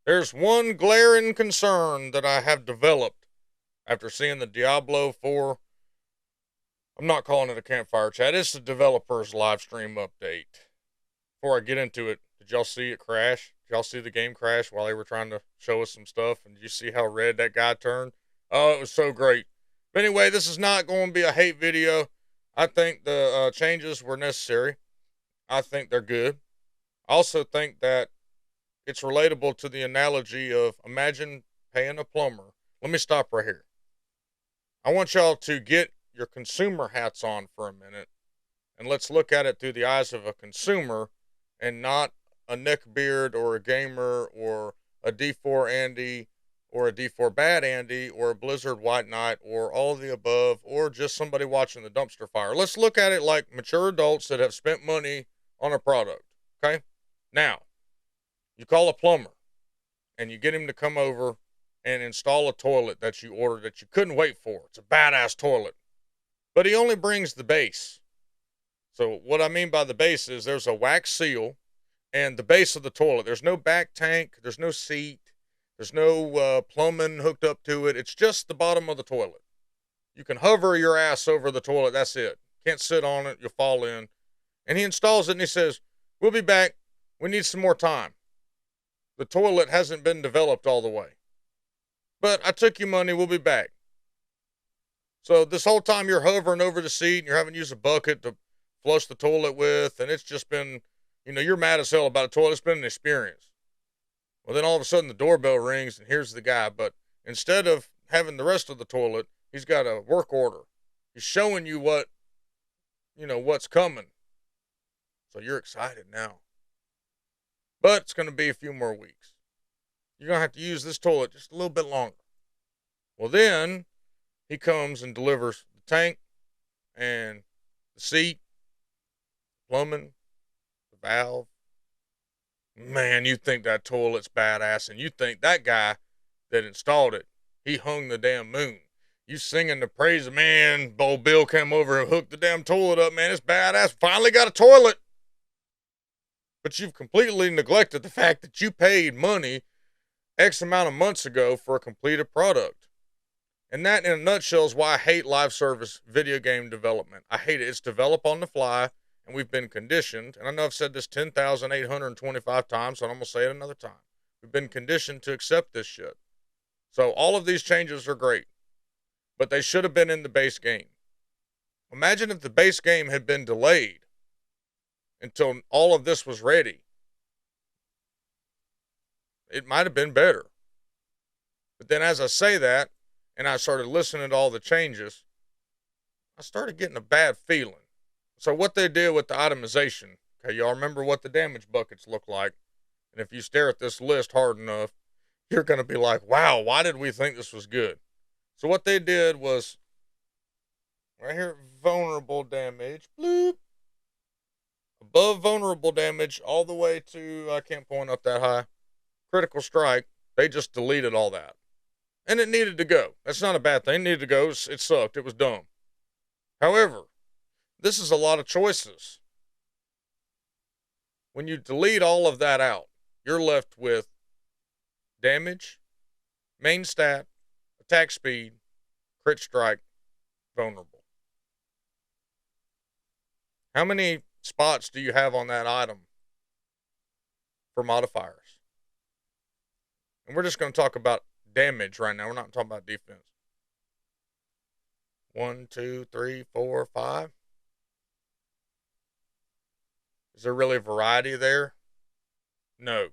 There's one glaring concern that I have developed after seeing the Diablo 4. I'm not calling it a campfire chat. It's the developer's live stream update. Before I get into it, did y'all see it crash? Did y'all see the game crash while they were trying to show us some stuff? And did you see how red that guy turned? Oh, it was so great. But anyway, this is not going to be a hate video. I think the changes were necessary. I think they're good. I also think that it's relatable to the analogy of imagine paying a plumber. Let me stop right here. I want y'all to get your consumer hats on for a minute and let's look at it through the eyes of a consumer and not a neckbeard or a gamer or a D4 Andy or a D4 Bad Andy or a Blizzard White Knight or all of the above or just somebody watching the dumpster fire. Let's look at it like mature adults that have spent money on a product, okay? Now, you call a plumber and you get him to come over and install a toilet that you ordered that you couldn't wait for. It's a badass toilet. But he only brings the base. So what I mean by the base is there's a wax seal and the base of the toilet. There's no back tank. There's no seat. There's no plumbing hooked up to it. It's just the bottom of the toilet. You can hover your ass over the toilet. That's it. Can't sit on it. You'll fall in. And he installs it and he says, we'll be back. We need some more time. The toilet hasn't been developed all the way. But I took your money. We'll be back. So this whole time you're hovering over the seat and you're having to use a bucket to flush the toilet with. And it's just been, you're mad as hell about a toilet. It's been an experience. Well, then all of a sudden the doorbell rings and here's the guy. But instead of having the rest of the toilet, he's got a work order. He's showing you what's coming. So you're excited now. But it's going to be a few more weeks. You're going to have to use this toilet just a little bit longer. Well, then he comes and delivers the tank and the seat, plumbing, the valve. Man, you think that toilet's badass, and you think that guy that installed it, he hung the damn moon. You singing the praise of, man, old Bill came over and hooked the damn toilet up, man, it's badass, finally got a toilet. But you've completely neglected the fact that you paid money X amount of months ago for a completed product. And that, in a nutshell, is why I hate live service video game development. I hate it. It's developed on the fly, and we've been conditioned. And I know I've said this 10,825 times, so I'm going to say it another time. We've been conditioned to accept this shit. So all of these changes are great, but they should have been in the base game. Imagine if the base game had been delayed until all of this was ready. It might have been better. But then as I say that, and I started listening to all the changes, I started getting a bad feeling. So what they did with the itemization, okay, y'all remember what the damage buckets look like. And if you stare at this list hard enough, you're going to be like, wow, why did we think this was good? So what they did was, right here, vulnerable damage, bloop. Above vulnerable damage, all the way to, I can't point up that high, critical strike, they just deleted all that. And it needed to go. That's not a bad thing. It needed to go. It sucked. It was dumb. However, this is a lot of choices. When you delete all of that out, you're left with damage, main stat, attack speed, crit strike, vulnerable. How many spots do you have on that item for modifiers? And we're just going to talk about damage right now. We're not talking about defense. 1, 2, 3, 4, 5. Is there really a variety there? No.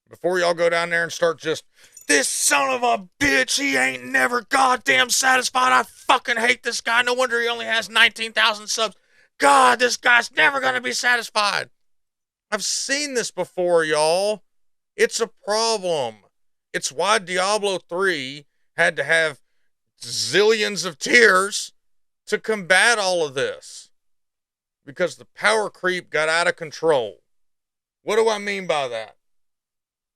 Before y'all go down there and start just, this son of a bitch, he ain't never goddamn satisfied. I fucking hate this guy. No wonder he only has 19,000 subs. God, this guy's never going to be satisfied. I've seen this before, y'all. It's a problem. It's why Diablo 3 had to have zillions of tiers to combat all of this. Because the power creep got out of control. What do I mean by that?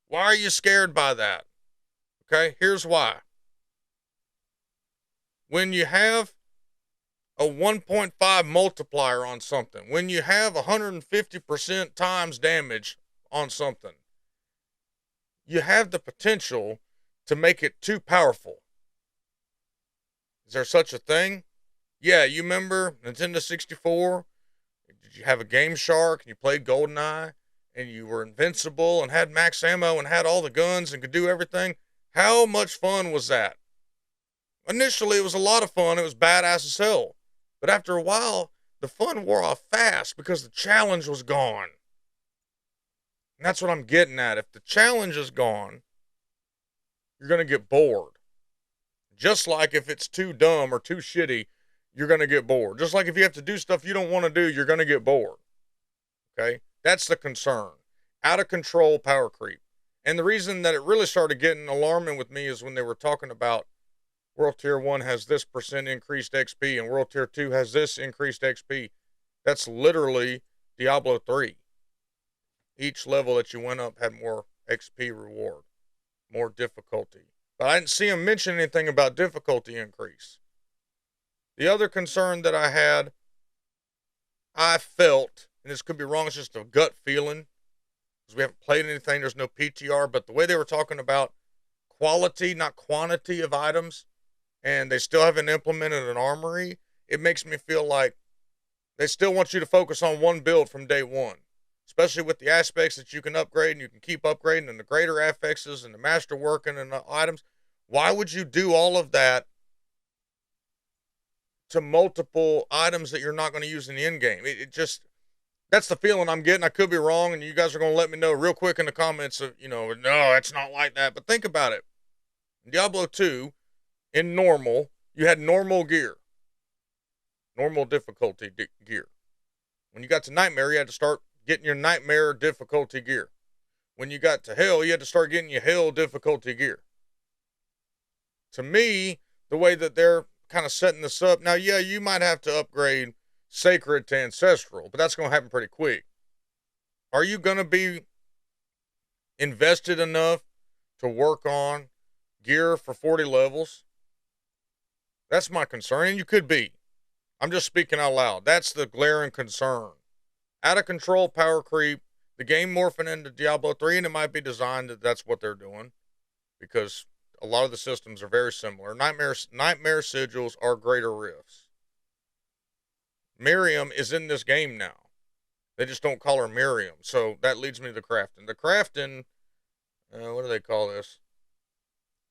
Why are you scared by that? Okay, here's why. When you have a 1.5 multiplier on something, when you have 150% times damage on something, you have the potential to make it too powerful. Is there such a thing? Yeah, you remember Nintendo 64? Did you have a Game Shark and you played GoldenEye and you were invincible and had max ammo and had all the guns and could do everything? How much fun was that? Initially, it was a lot of fun. It was badass as hell. But after a while, the fun wore off fast because the challenge was gone. And that's what I'm getting at. If the challenge is gone, you're going to get bored. Just like if it's too dumb or too shitty, you're going to get bored. Just like if you have to do stuff you don't want to do, you're going to get bored. Okay? That's the concern. Out of control power creep. And the reason that it really started getting alarming with me is when they were talking about World Tier 1 has this percent increased XP and World Tier 2 has this increased XP. That's literally Diablo 3. Each level that you went up had more XP reward, more difficulty. But I didn't see him mention anything about difficulty increase. The other concern that I had, I felt, and this could be wrong, it's just a gut feeling, because we haven't played anything, there's no PTR, but the way they were talking about quality, not quantity of items, and they still haven't implemented an armory, it makes me feel like they still want you to focus on one build from day one. Especially with the aspects that you can upgrade and you can keep upgrading and the greater affixes and the master working and the items. Why would you do all of that to multiple items that you're not going to use in the end game? It just, that's the feeling I'm getting. I could be wrong, and you guys are going to let me know real quick in the comments of, no, it's not like that. But think about it. In Diablo 2, in normal, you had normal gear. Normal difficulty gear. When you got to Nightmare, you had to start getting your Nightmare difficulty gear. When you got to Hell, you had to start getting your Hell difficulty gear. To me, the way that they're kind of setting this up, now, yeah, you might have to upgrade Sacred to Ancestral, but that's going to happen pretty quick. Are you going to be invested enough to work on gear for 40 levels? That's my concern, and you could be. I'm just speaking out loud. That's the glaring concern. Out of control power creep, the game morphing into Diablo 3, and it might be designed that that's what they're doing, because a lot of the systems are very similar. Nightmare sigils are greater rifts. Miriam is in this game now. They just don't call her Miriam, so that leads me to the crafting. The crafting, what do they call this?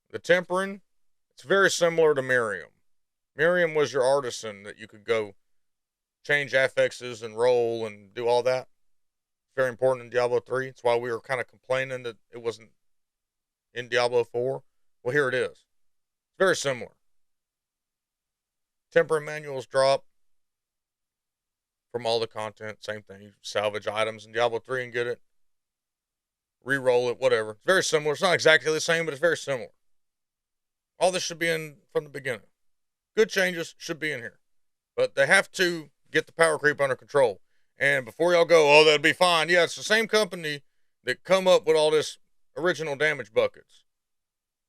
The tempering, it's very similar to Miriam. Miriam was your artisan that you could go change affixes and roll and do all that. It's very important in Diablo 3. It's why we were kind of complaining that it wasn't in Diablo 4. Well, here it is. It's very similar. Tempering manuals drop from all the content. Same thing. You salvage items in Diablo 3 and get it. Re-roll it, whatever. It's very similar. It's not exactly the same, but it's very similar. All this should be in from the beginning. Good changes should be in here. But they have to get the power creep under control. And before y'all go, oh, that'll be fine. Yeah, it's the same company that come up with all this original damage buckets.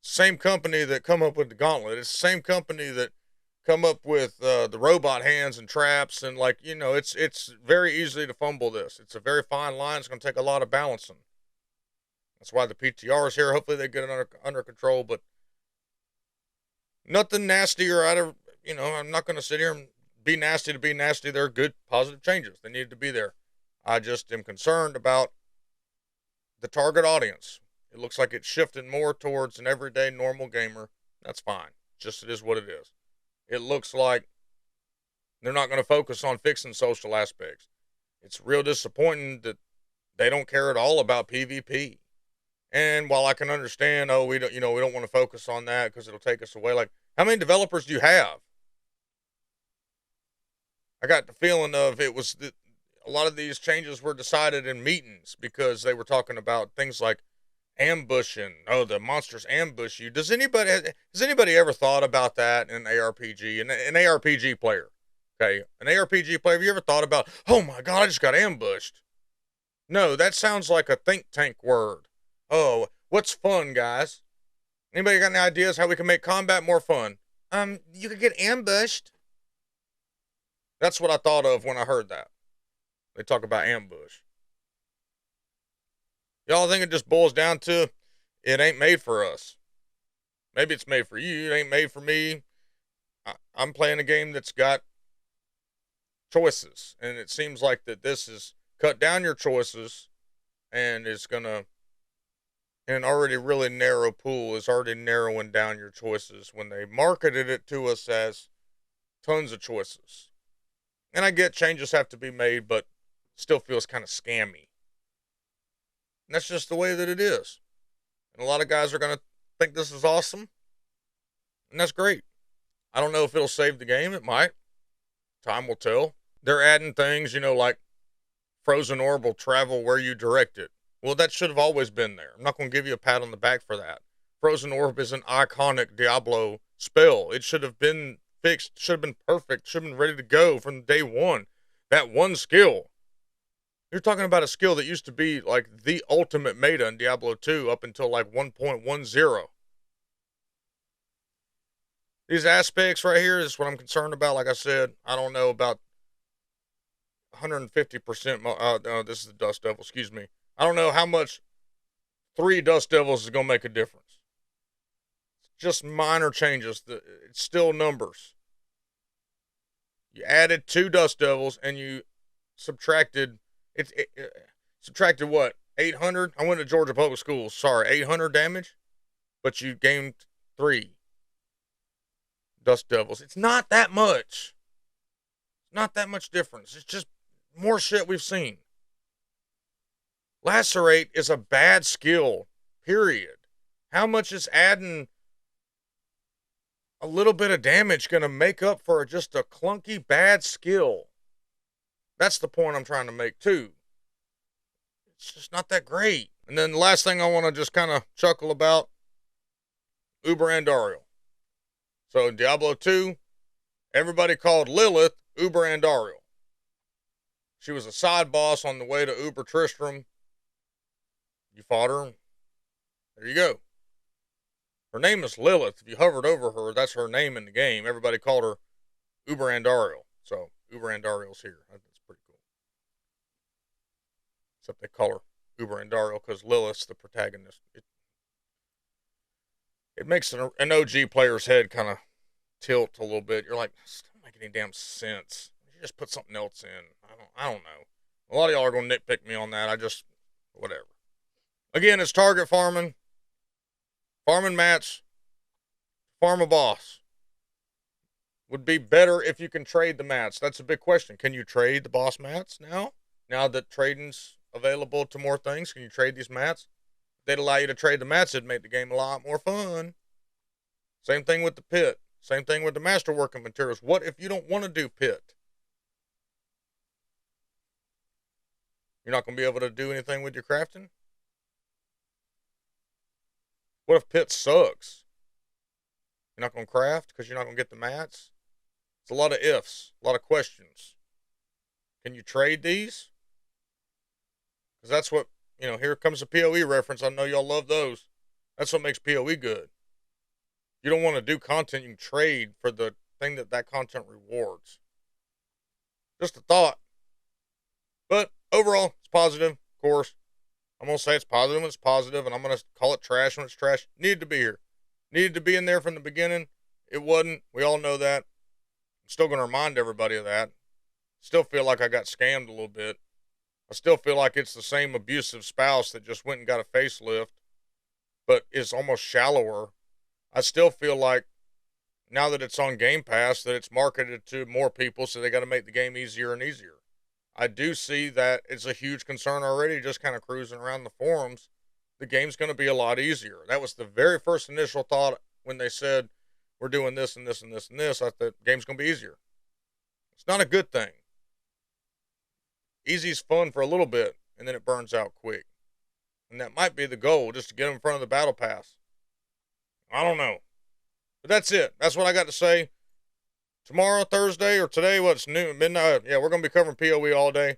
Same company that come up with the gauntlet. It's the same company that come up with the robot hands and traps. And it's very easy to fumble this. It's a very fine line. It's going to take a lot of balancing. That's why the PTR is here. Hopefully they get it under control. But nothing nasty or out of, I'm not going to sit here and be nasty to be nasty. They're good, positive changes. They needed to be there. I just am concerned about the target audience. It looks like it's shifting more towards an everyday normal gamer. That's fine. Just it is what it is. It looks like they're not going to focus on fixing social aspects. It's real disappointing that they don't care at all about PvP. And while I can understand, we don't want to focus on that because it'll take us away. Like, how many developers do you have? I got the feeling of it was that a lot of these changes were decided in meetings because they were talking about things like ambushing. Oh, the monsters ambush you. Has anybody ever thought about that in an ARPG? An ARPG player, okay, an ARPG player. Have you ever thought about, oh my God, I just got ambushed? No, that sounds like a think tank word. Oh, what's fun, guys? Anybody got any ideas how we can make combat more fun? You could get ambushed. That's what I thought of when I heard that. They talk about ambush. Y'all think it just boils down to it ain't made for us. Maybe it's made for you. It ain't made for me. I'm playing a game that's got choices, and it seems like that this is cut down your choices and is gonna, an already really narrow pool is already narrowing down your choices when they marketed it to us as tons of choices. And I get changes have to be made, but still feels kind of scammy. And that's just the way that it is. And a lot of guys are going to think this is awesome. And that's great. I don't know if it'll save the game. It might. Time will tell. They're adding things, like frozen orb will travel where you direct it. Well, that should have always been there. I'm not going to give you a pat on the back for that. Frozen orb is an iconic Diablo spell. It should have been fixed, should have been perfect, should have been ready to go from day one. That one skill. You're talking about a skill that used to be like the ultimate meta in Diablo 2 up until like 1.10. These aspects right here is what I'm concerned about. Like I said, I don't know about 150%. No, this is the Dust Devil, excuse me. I don't know how much 3 Dust Devils is going to make a difference. It's just minor changes. It's still numbers. You added 2 Dust Devils and you subtracted, subtracted what? 800? I went to Georgia Public Schools. Sorry, 800 damage? But you gained 3 Dust Devils. It's not that much. It's not that much difference. It's just more shit we've seen. Lacerate is a bad skill, period. How much is adding a little bit of damage going to make up for just a clunky bad skill? That's the point I'm trying to make too. It's just not that great. And then the last thing I want to just kind of chuckle about, Uber Andariel. So in Diablo 2, everybody called Lilith Uber Andariel. She was a side boss on the way to Uber Tristram. You fought her. There you go. Her name is Lilith. If you hovered over her, that's her name in the game. Everybody called her Uber Andariel. So Uber Andariel's here. That's pretty cool. Except they call her Uber Andariel because Lilith's the protagonist. It makes an OG player's head kind of tilt a little bit. You're like, this doesn't make any damn sense. You just put something else in. I don't know. A lot of y'all are going to nitpick me on that. Whatever. Again, it's target farming. Farming mats. Farm a boss. Would be better if you can trade the mats. That's a big question. Can you trade the boss mats now? Now that trading's available to more things, can you trade these mats? If they'd allow you to trade the mats, it'd make the game a lot more fun. Same thing with the pit. Same thing with the masterworking materials. What if you don't want to do pit? You're not going to be able to do anything with your crafting? What if pit sucks? You're not going to craft because you're not going to get the mats? It's a lot of ifs, a lot of questions. Can you trade these? Because that's what, here comes a PoE reference. I know y'all love those. That's what makes PoE good. You don't want to do content, you can trade for the thing that content rewards. Just a thought. But overall, it's positive, of course. I'm going to say it's positive when it's positive, and I'm going to call it trash when it's trash. Needed to be here. Needed to be in there from the beginning. It wasn't. We all know that. I'm still going to remind everybody of that. Still feel like I got scammed a little bit. I still feel like it's the same abusive spouse that just went and got a facelift, but is almost shallower. I still feel like now that it's on Game Pass that it's marketed to more people, so they got to make the game easier and easier. I do see that it's a huge concern already, just kind of cruising around the forums. The game's going to be a lot easier. That was the very first initial thought when they said, we're doing this and this and this and this. I thought the game's going to be easier. It's not a good thing. Easy's fun for a little bit, and then it burns out quick. And that might be the goal, just to get in front of the battle pass. I don't know. But that's it. That's what I got to say. Tomorrow, Thursday, or today, what's noon, midnight? Yeah, we're going to be covering PoE all day.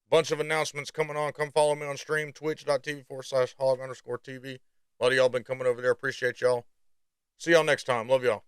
Bunch of announcements coming on. Come follow me on stream, twitch.tv/Hawg_TV. A lot of y'all been coming over there. Appreciate y'all. See y'all next time. Love y'all.